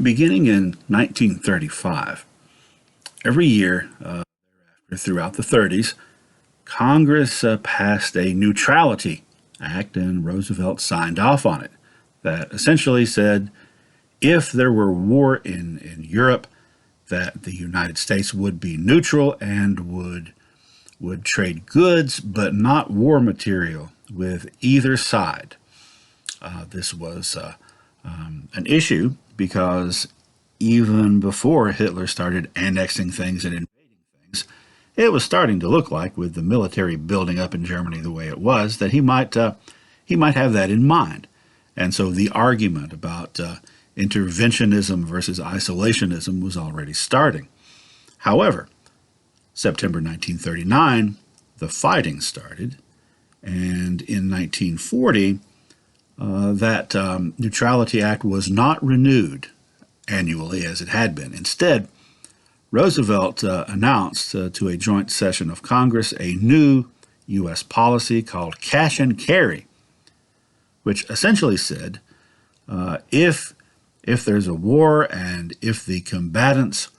Beginning in 1935, every year throughout the 30s, Congress passed a neutrality act and Roosevelt signed off on it that essentially said if there were war in Europe, that the United States would be neutral and would trade goods but not war material with either side. This was an issue because even before Hitler started annexing things and invading things, it was starting to look like, with the military building up in Germany the way it was, that he might have that in mind. And so the argument about interventionism versus isolationism was already starting. However, September 1939, the fighting started, and in 1940, that Neutrality Act was not renewed annually as it had been. Instead, Roosevelt announced to a joint session of Congress a new U.S. policy called cash and carry, which essentially said if there's a war and if the combatants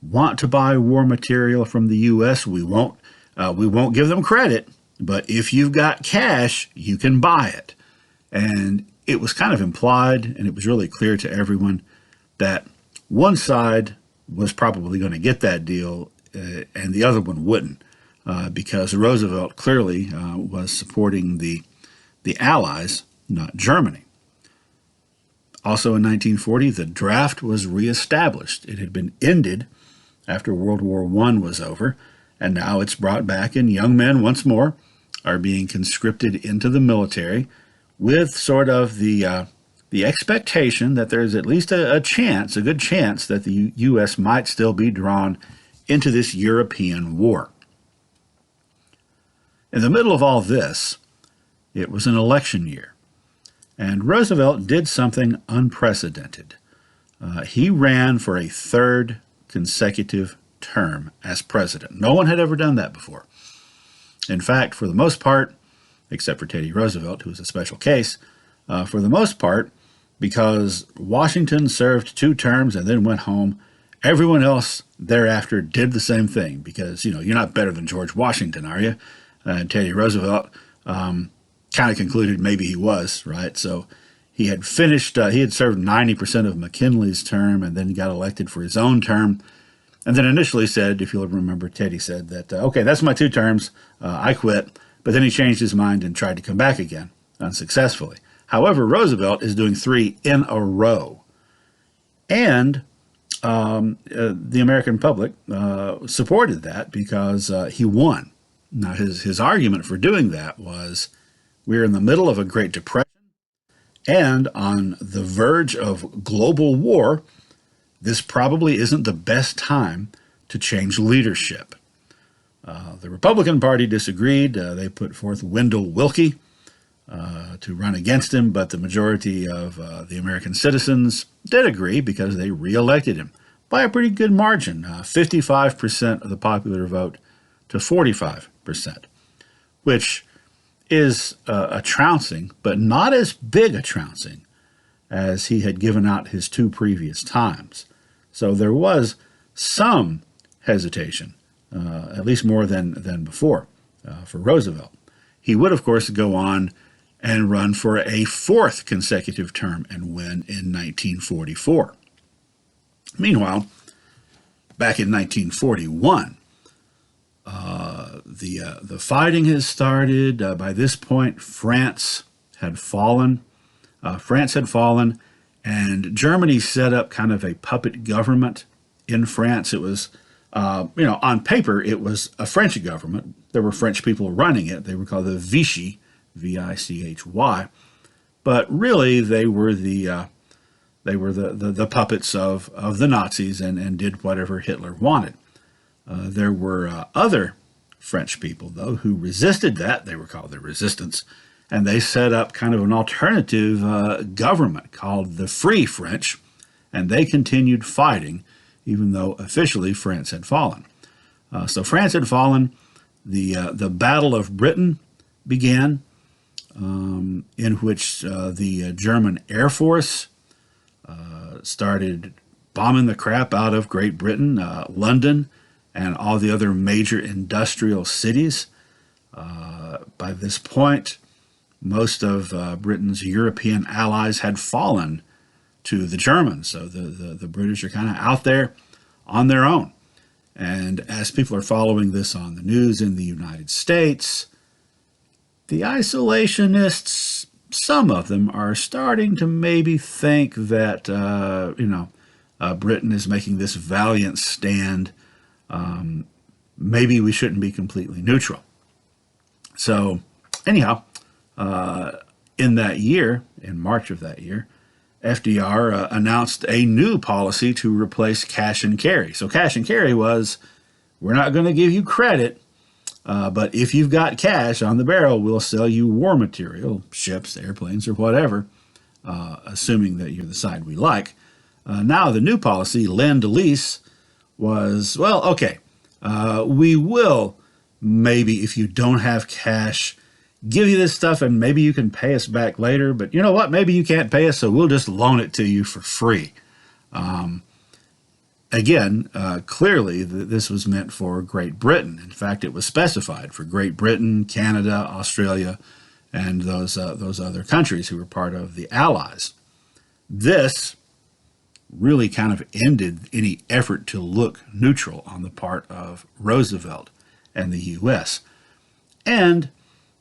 want to buy war material from the U.S., we won't give them credit, but if you've got cash, you can buy it. And it was kind of implied, and it was really clear to everyone that one side was probably going to get that deal and the other one wouldn't, because Roosevelt clearly was supporting the Allies, not Germany. Also in 1940, the draft was reestablished. It had been ended after World War I was over, and now it's brought back, and young men once more are being conscripted into the military with sort of the expectation that there's at least a good chance that the U.S. might still be drawn into this European war. In the middle of all this, it was an election year, and Roosevelt did something unprecedented. He ran for a third consecutive term as president. No one had ever done that before. In fact, for the most part, except for Teddy Roosevelt, who was a special case, for the most part, because Washington served 2 terms and then went home, everyone else thereafter did the same thing, because, you're not better than George Washington, are you? And Teddy Roosevelt kind of concluded maybe he was, right? So he had finished, he had served 90% of McKinley's term and then got elected for his own term. And then initially said, if you'll remember, Teddy said that, okay, that's my 2 terms, I quit. But then he changed his mind and tried to come back again, unsuccessfully. However, Roosevelt is doing 3 in a row. And the American public supported that because he won. Now, his argument for doing that was we're in the middle of a Great Depression and on the verge of global war. This probably isn't the best time to change leadership. The Republican Party disagreed. They put forth Wendell Willkie to run against him, but the majority of the American citizens did agree because they reelected him by a pretty good margin, 55% of the popular vote to 45%, which is a trouncing, but not as big a trouncing as he had given out his 2 previous times. So there was some hesitation, at least more than before, for Roosevelt. He would, of course, go on and run for a 4th consecutive term and win in 1944. Meanwhile, back in 1941, the fighting has started. By this point, France had fallen. And Germany set up kind of a puppet government in France. It was, on paper, it was a French government. There were French people running it. They were called the Vichy, V-I-C-H-Y. But really, they were the puppets of the Nazis and did whatever Hitler wanted. There were other French people, though, who resisted that. They were called the Resistance. And they set up kind of an alternative government called the Free French, and they continued fighting, even though officially France had fallen. So France had fallen. The Battle of Britain began, in which the German Air Force started bombing the crap out of Great Britain, London, and all the other major industrial cities. By this point, most of Britain's European allies had fallen to the Germans. So the British are kind of out there on their own. And as people are following this on the news in the United States, the isolationists, some of them, are starting to maybe think that, Britain is making this valiant stand. Maybe we shouldn't be completely neutral. So, anyhow, in that year, in March of that year, FDR announced a new policy to replace cash and carry. So cash and carry was, we're not going to give you credit, but if you've got cash on the barrel, we'll sell you war material, ships, airplanes, or whatever, assuming that you're the side we like. Now the new policy, Lend-Lease, was, well, okay, we will maybe, if you don't have cash, give you this stuff and maybe you can pay us back later, but you know what, maybe you can't pay us, so we'll just loan it to you for free. Again, clearly this was meant for Great Britain. In fact, it was specified for Great Britain, Canada, Australia, and those other countries who were part of the Allies. This really kind of ended any effort to look neutral on the part of Roosevelt and the U.S. And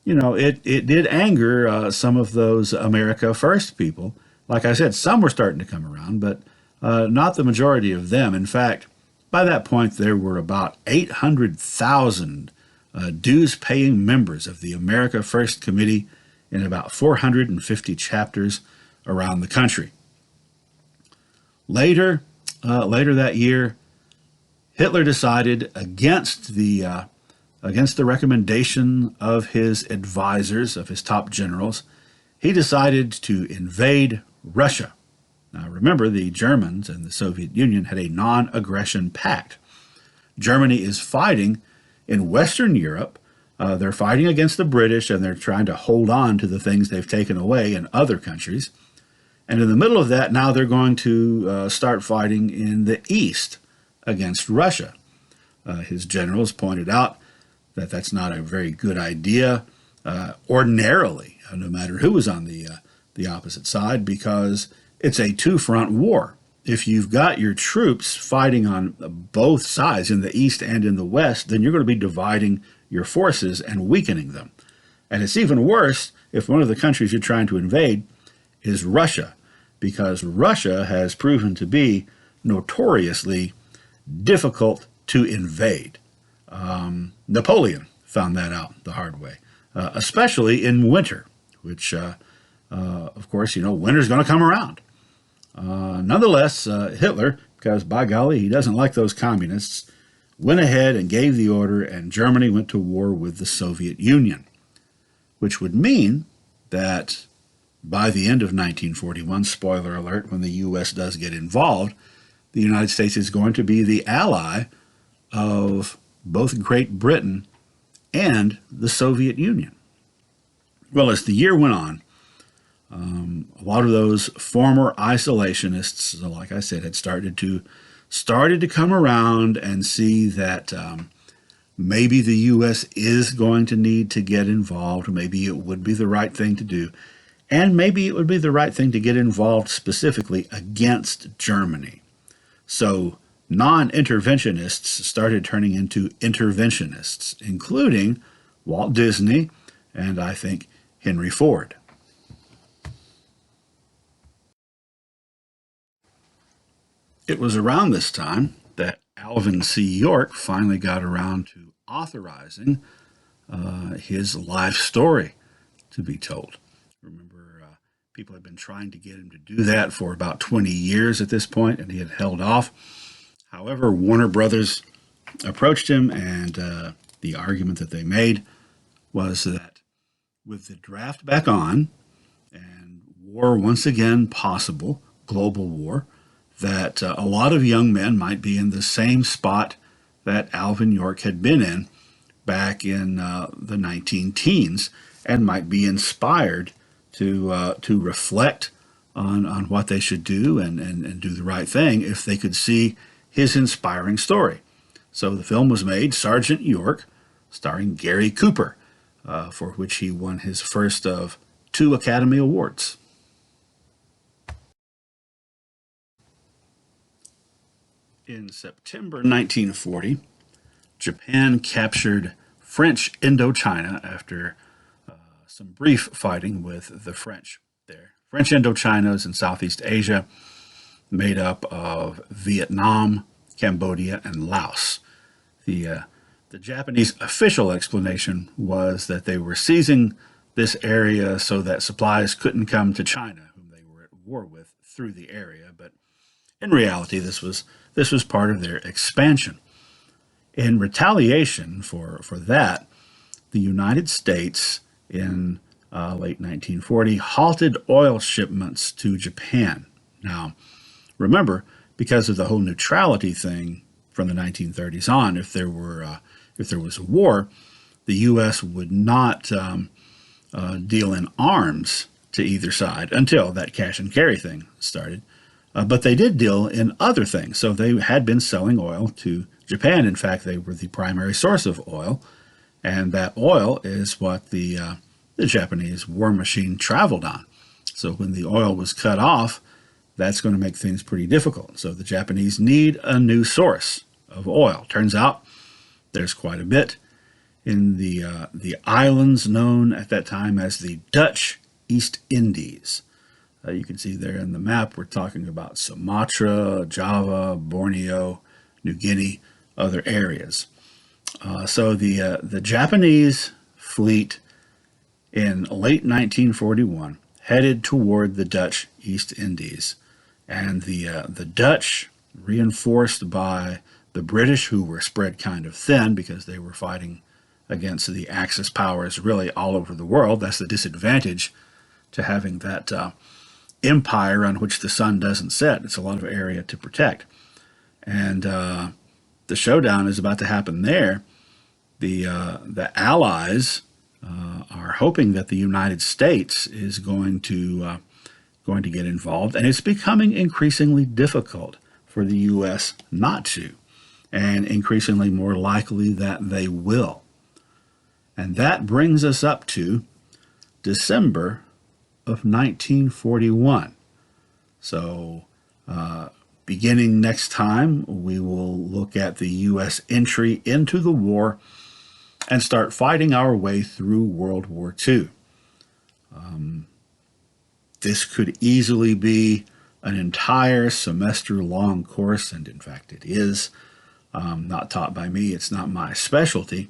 it did anger some of those America First people. Like I said, some were starting to come around, but not the majority of them. In fact, by that point, there were about 800,000 dues-paying members of the America First Committee in about 450 chapters around the country. Later that year, Hitler decided against the recommendation of his advisors, of his top generals, he decided to invade Russia. Now remember, the Germans and the Soviet Union had a non-aggression pact. Germany is fighting in Western Europe. They're fighting against the British, and they're trying to hold on to the things they've taken away in other countries. And in the middle of that, now they're going to start fighting in the East against Russia. His generals pointed out that that's not a very good idea ordinarily, no matter who was on the opposite side, because it's a two-front war. If you've got your troops fighting on both sides, in the East and in the West, then you're going to be dividing your forces and weakening them. And it's even worse if one of the countries you're trying to invade is Russia, because Russia has proven to be notoriously difficult to invade. Napoleon found that out the hard way, especially in winter, which, of course, winter's going to come around. Nonetheless, Hitler, because by golly, he doesn't like those communists, went ahead and gave the order, and Germany went to war with the Soviet Union, which would mean that by the end of 1941, spoiler alert, when the U.S. does get involved, the United States is going to be the ally of both Great Britain and the Soviet Union. Well, as the year went on, a lot of those former isolationists, like I said, had started to come around and see that maybe the U.S. is going to need to get involved. Maybe it would be the right thing to do. And maybe it would be the right thing to get involved specifically against Germany. So non-interventionists started turning into interventionists, including Walt Disney and, I think, Henry Ford. It was around this time that Alvin C. York finally got around to authorizing his life story to be told. Remember, people had been trying to get him to do that for about 20 years at this point, and he had held off. However, Warner Brothers approached him, and the argument that they made was that with the draft back on and war once again possible, global war, that a lot of young men might be in the same spot that Alvin York had been in back in the 19 teens and might be inspired to reflect on what they should do and do the right thing if they could see his inspiring story. So the film was made, Sergeant York, starring Gary Cooper, for which he won his first of 2 Academy Awards. In September 1940, Japan captured French Indochina after some brief fighting with the French there. French Indochina is in Southeast Asia, made up of Vietnam, Cambodia, and Laos. The Japanese official explanation was that they were seizing this area so that supplies couldn't come to China, whom they were at war with, through the area. But in reality, this was part of their expansion. In retaliation for that, the United States in late 1940 halted oil shipments to Japan. Now, remember, because of the whole neutrality thing from the 1930s on, if there was a war, the U.S. would not deal in arms to either side until that cash and carry thing started. But they did deal in other things. So they had been selling oil to Japan. In fact, they were the primary source of oil, and that oil is what the Japanese war machine traveled on. So when the oil was cut off, that's going to make things pretty difficult. So the Japanese need a new source of oil. Turns out there's quite a bit in the islands known at that time as the Dutch East Indies. You can see there in the map we're talking about Sumatra, Java, Borneo, New Guinea, other areas. So the Japanese fleet in late 1941 headed toward the Dutch East Indies, and the Dutch, reinforced by the British, who were spread kind of thin because they were fighting against the Axis powers really all over the world. That's the disadvantage to having that empire on which the sun doesn't set. It's a lot of area to protect. And the showdown is about to happen there. The Allies are hoping that the United States is going to get involved, and it's becoming increasingly difficult for the U.S. not to, and increasingly more likely that they will. And that brings us up to December of 1941. So beginning next time, we will look at the U.S. entry into the war and start fighting our way through World War II. This could easily be an entire semester-long course, and in fact it is. Not taught by me, it's not my specialty.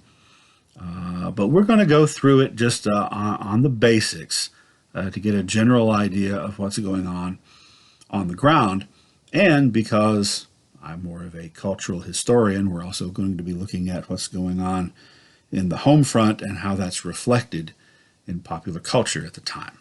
But we're going to go through it just on the basics to get a general idea of what's going on the ground. And because I'm more of a cultural historian, we're also going to be looking at what's going on in the home front and how that's reflected in popular culture at the time.